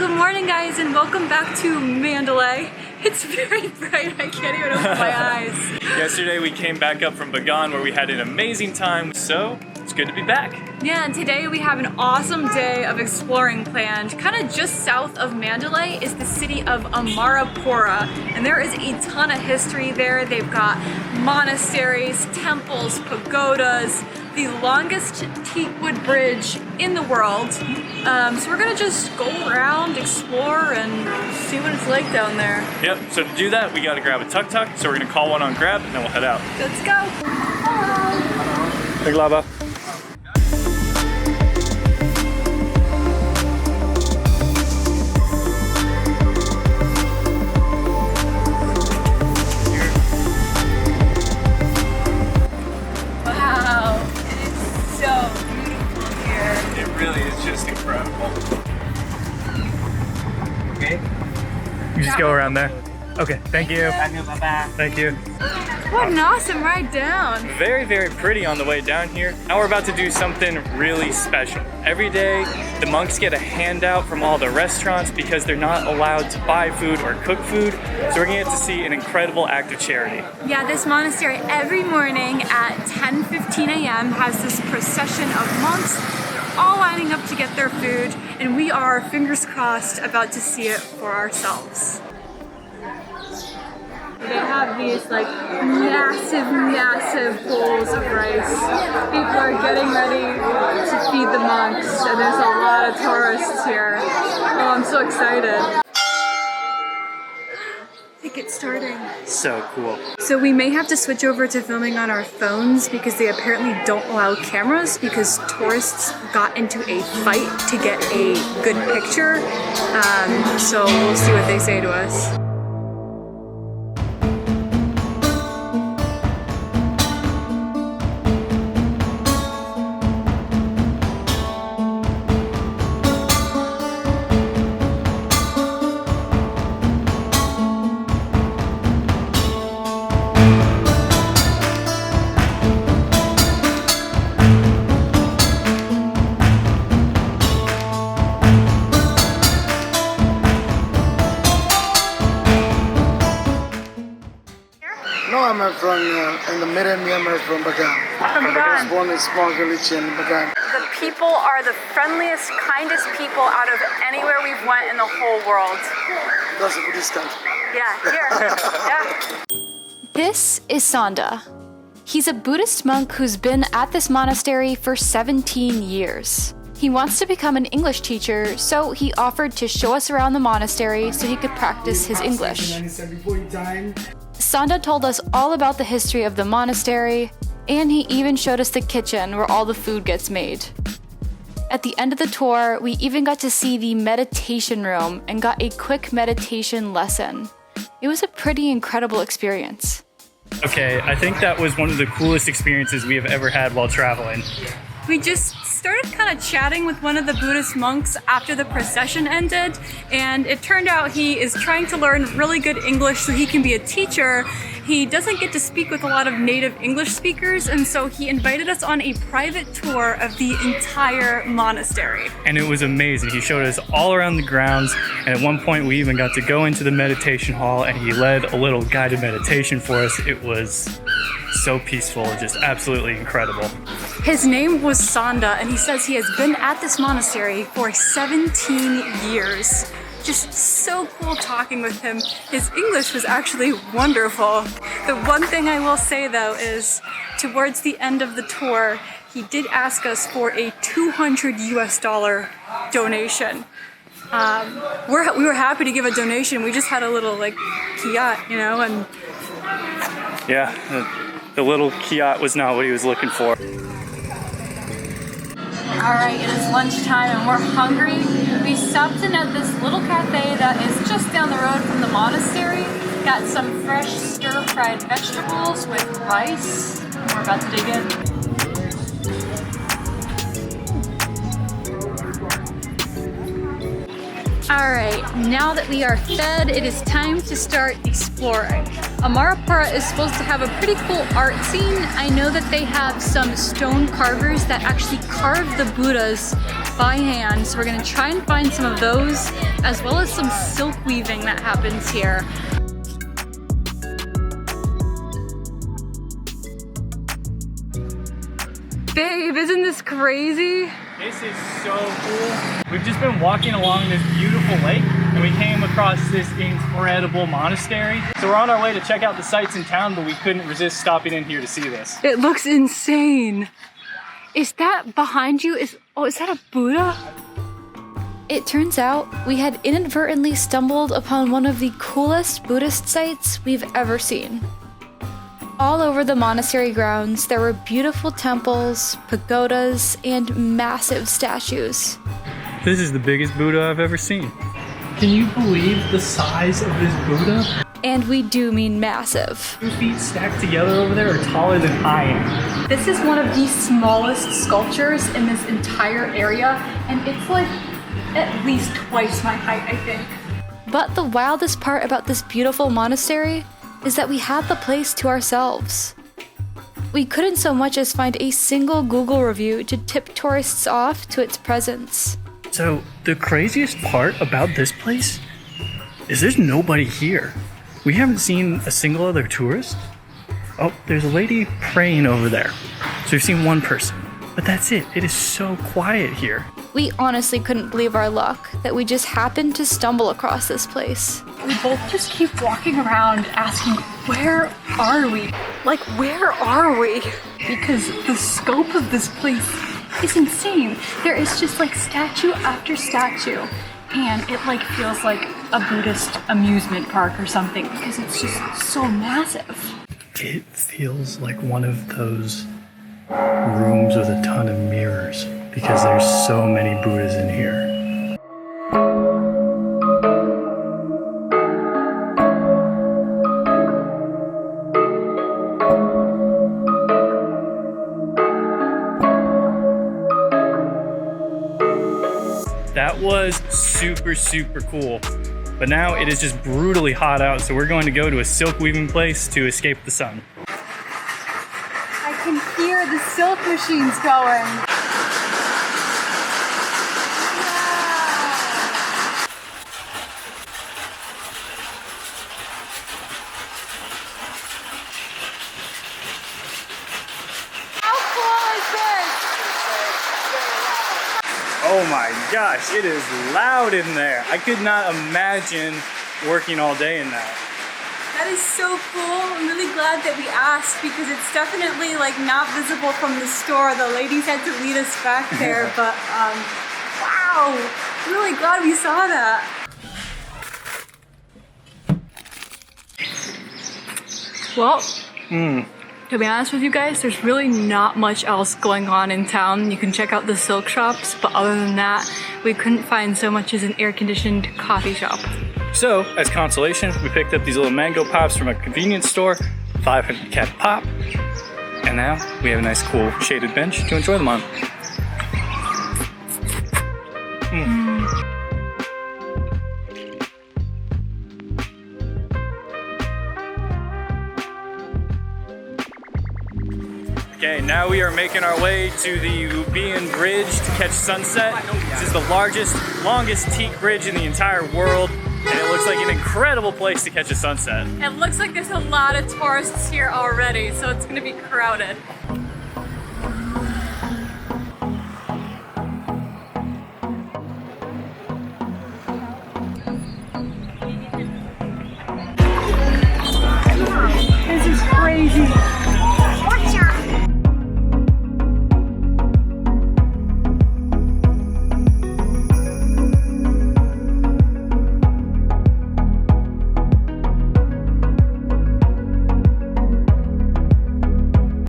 good morning guys and welcome back to Mandalay. It's very bright, I can't even open my eyes. Yesterday we came back up from Bein where we had an amazing time, so it's good to be back. Yeah, and today we have an awesome day of exploring planned. Kind of just south of Mandalay is the city of Amarapura, and there is a ton of history there. They've got monasteries, temples, pagodas, the longest teakwood bridge in the world. So we're gonna just go around, explore, and see what it's like down there. Yep, so to do that, we gotta grab a tuk-tuk, so we're gonna call one on Grab, and then we'll head out. Let's go. Big lava. You just go around there. Okay, thank you. Thank you. What an awesome ride down. Very, very pretty on the way down here. Now we're about to do something really special. Every day, the monks get a handout from all the restaurants because they're not allowed to buy food or cook food. So we're gonna get to see an incredible act of charity. Yeah, this monastery every morning at 10:15 a.m. has this procession of monks all lining up to get their food, and we are, fingers crossed, about to see it for ourselves. They have these like massive bowls of rice. People are getting ready to feed the monks, and there's a lot of tourists here. Oh, I'm so excited. I think it's starting. So cool. So we may have to switch over to filming on our phones because they apparently don't allow cameras because tourists got into a fight to get a good picture. So we'll see what they say to us. No, I'm from in the middle Myanmar from Bein. I was born in a small village in Bein. The people are the friendliest, kindest people out of anywhere we've went in the whole world. That's a Buddhist country. Yeah, here. Yeah. This is Sanda. He's a Buddhist monk who's been at this monastery for 17 years. He wants to become an English teacher, so he offered to show us around the monastery so he could practice his English. Sanda told us all about the history of the monastery, and he even showed us the kitchen where all the food gets made. At the end of the tour, we even got to see the meditation room and got a quick meditation lesson. It was a pretty incredible experience. Okay, I think that was one of the coolest experiences we have ever had while traveling. We just started kind of chatting with one of the Buddhist monks after the procession ended, and it turned out he is trying to learn really good English so he can be a teacher. He doesn't get to speak with a lot of native English speakers, and so he invited us on a private tour of the entire monastery. And it was amazing. He showed us all around the grounds, and at one point we even got to go into the meditation hall and he led a little guided meditation for us. It was so peaceful, just absolutely incredible. His name was Sanda, and he says he has been at this monastery for 17 years. Just so cool talking with him. His English was actually wonderful. The one thing I will say though is, towards the end of the tour, he did ask us for a $200 US donation. We were happy to give a donation. We just had a little like kiat, you know, and yeah, the little kiat was not what he was looking for. Alright, it is lunchtime and we're hungry. We stopped in at this little cafe that is just down the road from the monastery. Got some fresh stir-fried vegetables with rice. We're about to dig in. Alright, now that we are fed, it is time to start exploring. Amarapura is supposed to have a pretty cool art scene. I know that they have some stone carvers that actually carve the Buddhas by hand. So we're gonna try and find some of those, as well as some silk weaving that happens here. Babe, isn't this crazy? This is so cool. We've just been walking along this beautiful lake and we came across this incredible monastery. So we're on our way to check out the sights in town, but we couldn't resist stopping in here to see this. It looks insane. Is that behind you? Is that a Buddha? It turns out we had inadvertently stumbled upon one of the coolest Buddhist sites we've ever seen. All over the monastery grounds, there were beautiful temples, pagodas, and massive statues. This is the biggest Buddha I've ever seen. Can you believe the size of this Buddha? And we do mean massive. 2 feet stacked together over there are taller than I am. This is one of the smallest sculptures in this entire area, and it's like at least twice my height, I think. But the wildest part about this beautiful monastery is that we had the place to ourselves. We couldn't so much as find a single Google review to tip tourists off to its presence. So the craziest part about this place is there's nobody here. We haven't seen a single other tourist. Oh, there's a lady praying over there. So we've seen one person, but that's it. It is so quiet here. We honestly couldn't believe our luck that we just happened to stumble across this place. We both just keep walking around asking, where are we? Like, where are we? Because the scope of this place is insane. There is just like statue after statue, and it like feels like a Buddhist amusement park or something because it's just so massive. It feels like one of those rooms with a ton of mirrors because there's so many Buddhas in here. That was super, super cool. But now it is just brutally hot out, so we're going to go to a silk weaving place to escape the sun. I can hear the silk machines going. Oh my gosh, it is loud in there. I could not imagine working all day in that. That is so cool. I'm really glad that we asked because it's definitely like not visible from the store. The ladies had to lead us back there, but wow, I'm really glad we saw that. Well, to be honest with you guys, there's really not much else going on in town. You can check out the silk shops, but other than that, we couldn't find so much as an air-conditioned coffee shop. So, as consolation, we picked up these little mango pops from a convenience store, 500 cat pop, and now we have a nice cool shaded bench to enjoy them on. Okay, now we are making our way to the Bein bridge to catch sunset. This is the largest, longest teak bridge in the entire world, and it looks like an incredible place to catch a sunset. It looks like there's a lot of tourists here already, so it's gonna be crowded. This is crazy.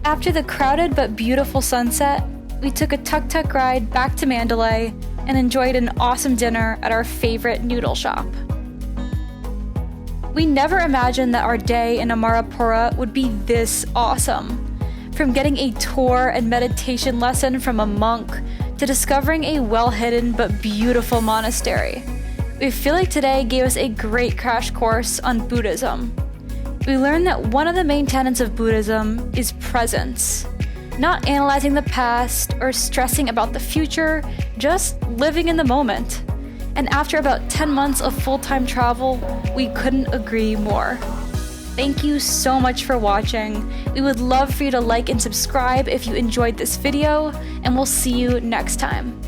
After the crowded but beautiful sunset, we took a tuk-tuk ride back to Mandalay and enjoyed an awesome dinner at our favorite noodle shop. We never imagined that our day in Amarapura would be this awesome. From getting a tour and meditation lesson from a monk to discovering a well-hidden but beautiful monastery, we feel like today gave us a great crash course on Buddhism. We learned that one of the main tenets of Buddhism is presence. Not analyzing the past or stressing about the future, just living in the moment. And after about 10 months of full-time travel, we couldn't agree more. Thank you so much for watching. We would love for you to like and subscribe if you enjoyed this video, and we'll see you next time.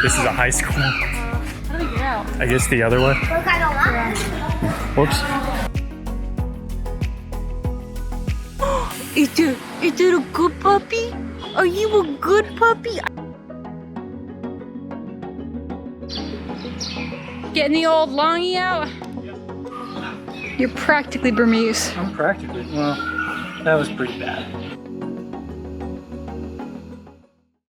This is a high school. How do we get out? I guess the other way. Whoops. Is it a good puppy? Are you a good puppy? Getting the old longy out? You're practically Burmese. I'm practically, well, that was pretty bad.